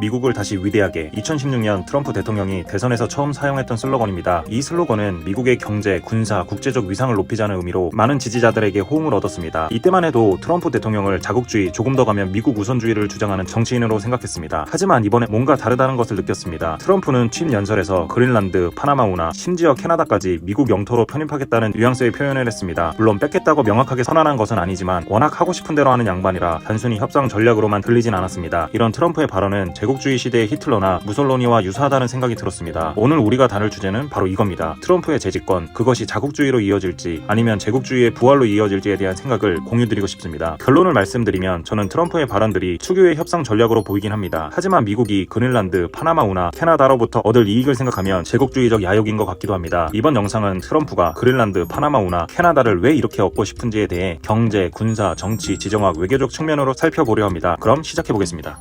미국을 다시 위대하게. 2016년 트럼프 대통령이 대선에서 처음 사용했던 슬로건입니다. 이 슬로건은 미국의 경제, 군사, 국제적 위상을 높이자는 의미로 많은 지지자들에게 호응을 얻었습니다. 이때만 해도 트럼프 대통령을 자국주의, 조금 더 가면 미국 우선주의를 주장하는 정치인으로 생각했습니다. 하지만 이번에 뭔가 다르다는 것을 느꼈습니다. 트럼프는 취임 연설에서 그린란드, 파나마 운하, 심지어 캐나다까지 미국 영토로 편입하겠다는 뉘앙스의 표현을 했습니다. 물론 뺏겠다고 명확하게 선언한 것은 아니지만 워낙 하고 싶은 대로 하는 양반이라 단순히 협상 전략으로만 들리진 않았습니다. 이런 트럼프의 발언은 제국주의 시대의 히틀러나 무솔로니와 유사하다는 생각이 들었습니다. 오늘 우리가 다룰 주제는 바로 이겁니다. 트럼프의 재집권, 그것이 자국주의로 이어질지 아니면 제국주의의 부활로 이어질지에 대한 생각을 공유드리고 싶습니다. 결론을 말씀드리면 저는 트럼프의 발언들이 특유의 협상 전략으로 보이긴 합니다. 하지만 미국이 그린란드, 파나마 운하, 캐나다로부터 얻을 이익을 생각하면 제국주의적 야욕인 것 같기도 합니다. 이번 영상은 트럼프가 그린란드, 파나마 운하, 캐나다를 왜 이렇게 얻고 싶은지에 대해 경제, 군사, 정치, 지정학, 외교적 측면으로 살펴보려 합니다. 그럼 시작해보겠습니다.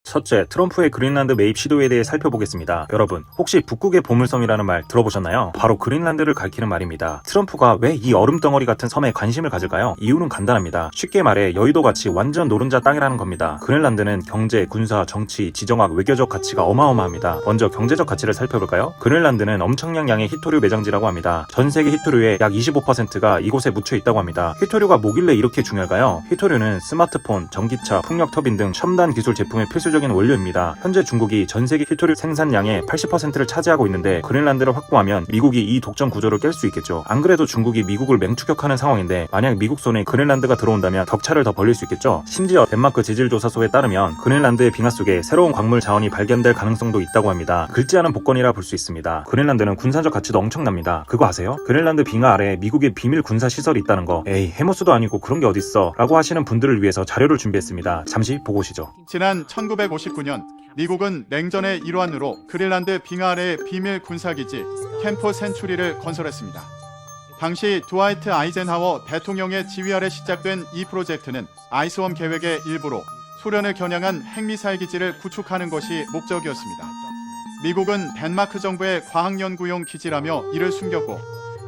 첫째, 트럼프의 그린란드 매입 시도에 대해 살펴보겠습니다. 여러분, 혹시 북극의 보물섬이라는 말 들어보셨나요? 바로 그린란드를 가리키는 말입니다. 트럼프가 왜 이 얼음덩어리 같은 섬에 관심을 가질까요? 이유는 간단합니다. 쉽게 말해 여의도같이 완전 노른자 땅이라는 겁니다. 그린란드는 경제, 군사, 정치, 지정학, 외교적 가치가 어마어마합니다. 먼저 경제적 가치를 살펴볼까요? 그린란드는 엄청난 양의 희토류 매장지라고 합니다. 전 세계 희토류의 약 25%가 이곳에 묻혀 있다고 합니다. 희토류가 뭐길래 이렇게 중요할까요? 희토류는 스마트폰, 전기차, 풍력 터빈 등 첨단 기술 제품의 필수적인 원료입니다. 현재 중국이 전세계 희토류 생산량의 80%를 차지하고 있는데 그린란드를 확보하면 미국이 이 독점 구조를 깰 수 있겠죠. 안 그래도 중국이 미국을 맹추격하는 상황인데 만약 미국 손에 그린란드가 들어온다면 격차를 더 벌릴 수 있겠죠. 심지어 덴마크 지질조사소에 따르면 그린란드의 빙하 속에 새로운 광물 자원이 발견될 가능성도 있다고 합니다. 긁지 않은 복권이라 볼 수 있습니다. 그린란드는 군사적 가치도 엄청납니다. 그거 아세요? 그린란드 빙하 아래에 미국의 비밀 군사 시설이 있다는 거. 에이, 해머스도 아니고 그런 게 어딨어 라고 하시는 분들을 위해서 자료를 준비했습니다. 잠시 보고 오시죠. 지난 1959년 미국은 냉전의 일환으로 그린란드 빙하 아래의 비밀 군사기지 캠프 센츄리를 건설했습니다. 당시 드와이트 아이젠하워 대통령의 지휘 아래 시작된 이 프로젝트는 아이스웜 계획의 일부로 소련을 겨냥한 핵미사일 기지를 구축하는 것이 목적이었습니다. 미국은 덴마크 정부의 과학연구용 기지라며 이를 숨겼고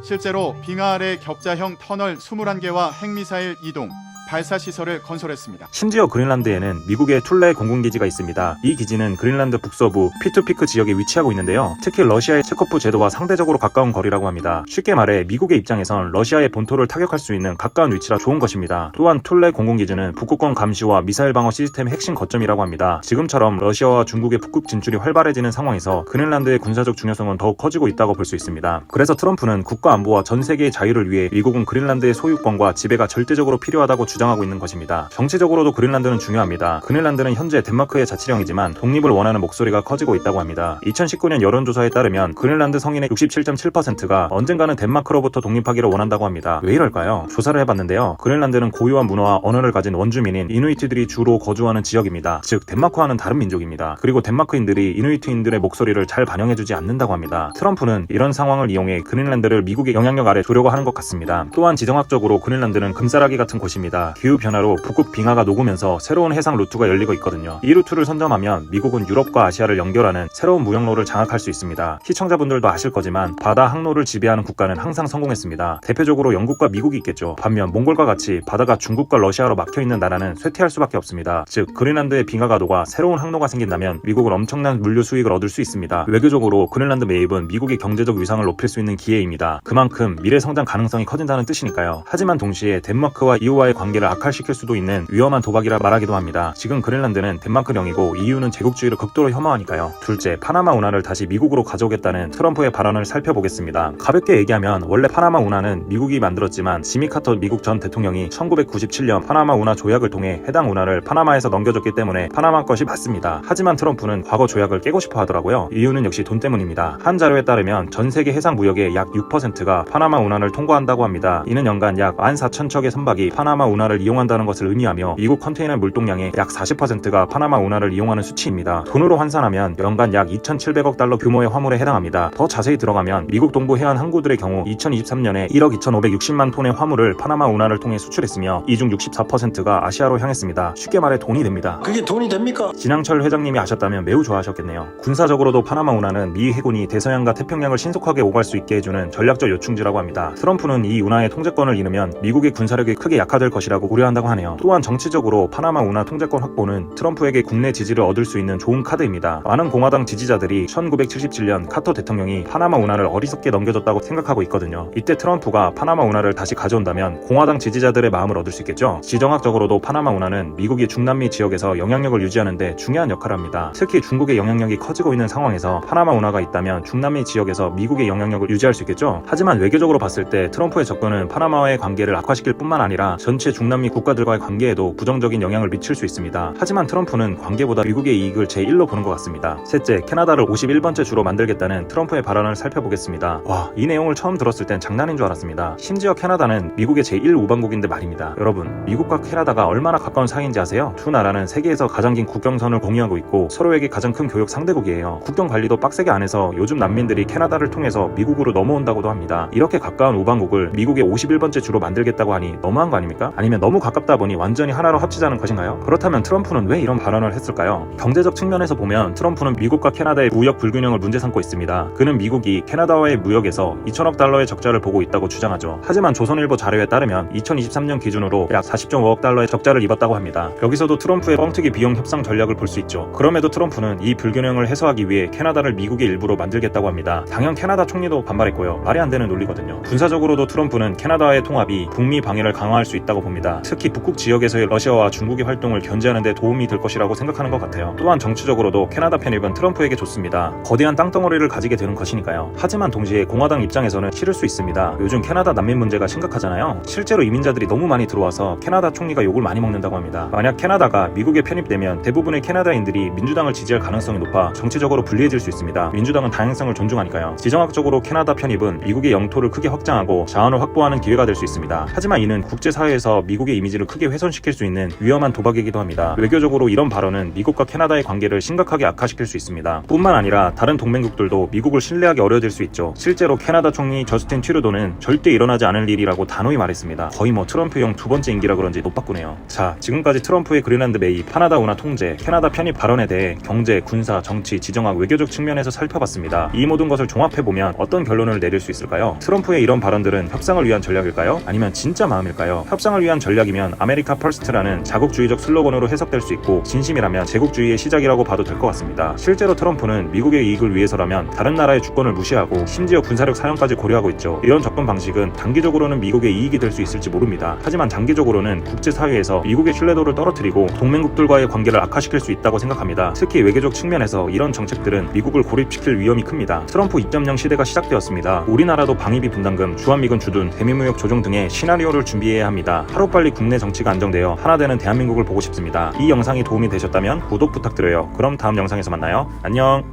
실제로 빙하 아래 격자형 터널 21개와 핵미사일 이동, 발사시설을 건설했습니다. 심지어 그린란드에는 미국의 툴레 공군기지가 있습니다. 이 기지는 그린란드 북서부 피투피크 지역에 위치하고 있는데요. 특히 러시아의 체코프 제도와 상대적으로 가까운 거리라고 합니다. 쉽게 말해 미국의 입장에선 러시아의 본토를 타격할 수 있는 가까운 위치라 좋은 것입니다. 또한 툴레 공군기지는 북극권 감시와 미사일 방어 시스템의 핵심 거점이라고 합니다. 지금처럼 러시아와 중국의 북극 진출이 활발해지는 상황에서 그린란드의 군사적 중요성은 더욱 커지고 있다고 볼 수 있습니다. 그래서 트럼프는 국가 안보와 전 세계의 자유를 위해 미국은 그린란드의 소유권과 지배가 절대적으로 필요하다고 주장하고 있는 것입니다. 정치적으로도 그린란드는 중요합니다. 그린란드는 현재 덴마크의 자치령이지만 독립을 원하는 목소리가 커지고 있다고 합니다. 2019년 여론조사에 따르면 그린란드 성인의 67.7%가 언젠가는 덴마크로부터 독립하기를 원한다고 합니다. 왜 이럴까요? 조사를 해봤는데요. 그린란드는 고유한 문화와 언어를 가진 원주민인 이누이트들이 주로 거주하는 지역입니다. 즉 덴마크와는 다른 민족입니다. 그리고 덴마크인들이 이누이트인들의 목소리를 잘 반영해주지 않는다고 합니다. 트럼프는 이런 상황을 이용해 그린란드를 미국의 영향력 아래 두려고 하는 것 같습니다. 또한 지정학적으로 그린란드는 금싸라기 같은 곳입니다. 기후변화로 북극 빙하가 녹으면서 새로운 해상 루트가 열리고 있거든요. 이 루트를 선점하면 미국은 유럽과 아시아를 연결하는 새로운 무역로를 장악할 수 있습니다. 시청자분들도 아실 거지만 바다 항로를 지배하는 국가는 항상 성공했습니다. 대표적으로 영국과 미국이 있겠죠. 반면 몽골과 같이 바다가 중국과 러시아로 막혀있는 나라는 쇠퇴할 수밖에 없습니다. 즉 그린란드의 빙하가 녹아 새로운 항로가 생긴다면 미국은 엄청난 물류 수익을 얻을 수 있습니다. 외교적으로 그린란드 매입은 미국의 경제적 위상을 높일 수 있는 기회입니다. 그만큼 미래 성장 가능성이 커진다는 뜻이니까요. 하지만 동시에 덴마크와 EU와의 관계를 악화시킬 수도 있는 위험한 도박이라 말하기도 합니다. 지금 그린란드는 덴마크령이고 EU는 제국주의를 극도로 혐오하니까요. 둘째, 파나마 운하를 다시 미국으로 가져오겠다는 트럼프의 발언을 살펴보겠습니다. 가볍게 얘기하면 원래 파나마 운하는 미국이 만들었지만 지미 카터 미국 전 대통령이 1997년 파나마 운하 조약을 통해 해당 운하를 파나마에서 넘겨줬기 때문에 파나마 것이 맞습니다. 하지만 트럼프는 과거 조약을 깨고 싶어 하더라고요. 이유는 역시 돈 때문입니다. 한 자료에 따르면 전 세계 해상 무역의 약 6%가 파나마 운하를 통과한다고 합니다. 이는 연간 약 14,000척의 선박이 파나마 운하를 이용한다는 것을 의미하며 미국 컨테이너 물동량의 약 40%가 파나마 운하를 이용하는 수치입니다. 돈으로 환산하면 연간 약 2,700억 달러 규모의 화물에 해당합니다. 더 자세히 들어가면 미국 동부 해안 항구들의 경우 2023년에 1억 2,560만 톤의 화물을 파나마 운하를 통해 수출했으며 이 중 64%가 아시아로 향했습니다. 쉽게 말해 돈이 됩니다. 그게 돈이 됩니까? 진양철 회장님이 아셨다면 매우 좋아하셨겠네요. 군사적으로도 파나마 운하는 미 해군이 대서양과 태평양을 신속하게 오갈 수 있게 해주는 전략적 요충지라고 합니다. 트럼프는 이 운하의 통제권을 잃으면 미국의 군사력이 크게 약화될 것이라고 있다고 우려한다고 하네요. 또한 정치적으로 파나마 운하 통제권 확보는 트럼프에게 국내 지지를 얻을 수 있는 좋은 카드입니다. 많은 공화당 지지자들이 1977년 카터 대통령이 파나마 운하를 어리석게 넘겨줬다고 생각하고 있거든요. 이때 트럼프가 파나마 운하를 다시 가져온다면 공화당 지지자들의 마음을 얻을 수 있겠죠. 지정학적으로도 파나마 운하는 미국이 중남미 지역에서 영향력을 유지하는 데 중요한 역할을 합니다. 특히 중국의 영향력이 커지고 있는 상황에서 파나마 운하가 있다면 중남미 지역에서 미국의 영향력을 유지할 수 있겠죠. 하지만 외교적으로 봤을 때 트럼프의 접근은 파나마와의 관계를 악화시킬 뿐만 아니라 전체 중남미 국가들과의 관계에도 부정적인 영향을 미칠 수 있습니다. 하지만 트럼프는 관계보다 미국의 이익을 제1로 보는 것 같습니다. 셋째, 캐나다를 51번째 주로 만들겠다는 트럼프의 발언을 살펴보겠습니다. 와, 이 내용을 처음 들었을 땐 장난인 줄 알았습니다. 심지어 캐나다는 미국의 제1 우방국인데 말입니다. 여러분, 미국과 캐나다가 얼마나 가까운 사이인지 아세요? 두 나라는 세계에서 가장 긴 국경선을 공유하고 있고 서로에게 가장 큰 교역 상대국이에요. 국경 관리도 빡세게 안 해서 요즘 난민들이 캐나다를 통해서 미국으로 넘어온다고도 합니다. 이렇게 가까운 우방국을 미국의 51번째 주로 만들겠다고 하니 너무한 거 아닙니까? 아니면 너무 가깝다 보니 완전히 하나로 합치자는 것인가요? 그렇다면 트럼프는 왜 이런 발언을 했을까요? 경제적 측면에서 보면 트럼프는 미국과 캐나다의 무역 불균형을 문제 삼고 있습니다. 그는 미국이 캐나다와의 무역에서 2천억 달러의 적자를 보고 있다고 주장하죠. 하지만 조선일보 자료에 따르면 2023년 기준으로 약 40.5억 달러의 적자를 입었다고 합니다. 여기서도 트럼프의 뻥튀기 비용 협상 전략을 볼 수 있죠. 그럼에도 트럼프는 이 불균형을 해소하기 위해 캐나다를 미국의 일부로 만들겠다고 합니다. 당연 캐나다 총리도 반발했고요. 말이 안 되는 논리거든요. 군사적으로도 트럼프는 캐나다와의 통합이 북미 방위를 강화할 수 있다고 봅니다. 특히 북극 지역에서의 러시아와 중국의 활동을 견제하는 데 도움이 될 것이라고 생각하는 것 같아요. 또한 정치적으로도 캐나다 편입은 트럼프에게 좋습니다. 거대한 땅덩어리를 가지게 되는 것이니까요. 하지만 동시에 공화당 입장에서는 싫을 수 있습니다. 요즘 캐나다 난민 문제가 심각하잖아요. 실제로 이민자들이 너무 많이 들어와서 캐나다 총리가 욕을 많이 먹는다고 합니다. 만약 캐나다가 미국에 편입되면 대부분의 캐나다인들이 민주당을 지지할 가능성이 높아 정치적으로 불리해질 수 있습니다. 민주당은 다양성을 존중하니까요. 지정학적으로 캐나다 편입은 미국의 영토를 크게 확장하고 자원을 확보하는 기회가 될 수 있습니다. 하지만 이는 국제사회에서 미국의 이미지를 크게 훼손시킬 수 있는 위험한 도박이기도 합니다. 외교적으로 이런 발언은 미국과 캐나다의 관계를 심각하게 악화시킬 수 있습니다. 뿐만 아니라 다른 동맹국들도 미국을 신뢰하기 어려워질 수 있죠. 실제로 캐나다 총리 저스틴 트루도는 절대 일어나지 않을 일이라고 단호히 말했습니다. 거의 트럼프형 두 번째 임기라 그런지 노빠꾸네요. 자, 지금까지 트럼프의 그린란드 매입, 카나다 운하 통제, 캐나다 편입 발언에 대해 경제, 군사, 정치, 지정학, 외교적 측면에서 살펴봤습니다. 이 모든 것을 종합해보면 어떤 결론을 내릴 수 있을까요? 트럼프의 이런 발언들은 협상을 위한 전략일까요? 아니면 진짜 마음일까요? 협상을 위한 전략이면 아메리카 퍼스트라는 자국주의적 슬로건으로 해석될 수 있고 진심이라면 제국주의의 시작이라고 봐도 될 것 같습니다. 실제로 트럼프는 미국의 이익을 위해서라면 다른 나라의 주권을 무시하고 심지어 군사력 사용까지 고려하고 있죠. 이런 접근 방식은 단기적으로는 미국의 이익이 될 수 있을지 모릅니다. 하지만 장기적으로는 국제사회에서 미국의 신뢰도를 떨어뜨리고 동맹국들과의 관계를 악화시킬 수 있다고 생각합니다. 특히 외교적 측면에서 이런 정책들은 미국을 고립시킬 위험이 큽니다. 트럼프 2.0 시대가 시작되었습니다. 우리나라도 방위비 분담금, 주한미군 주둔, 대미무역 조정 등의 시나리오를 준비해야 합니다. 하루빨리 국내 정치가 안정되어 하나 되는 대한민국을 보고 싶습니다. 이 영상이 도움이 되셨다면 구독 부탁드려요. 그럼 다음 영상에서 만나요. 안녕.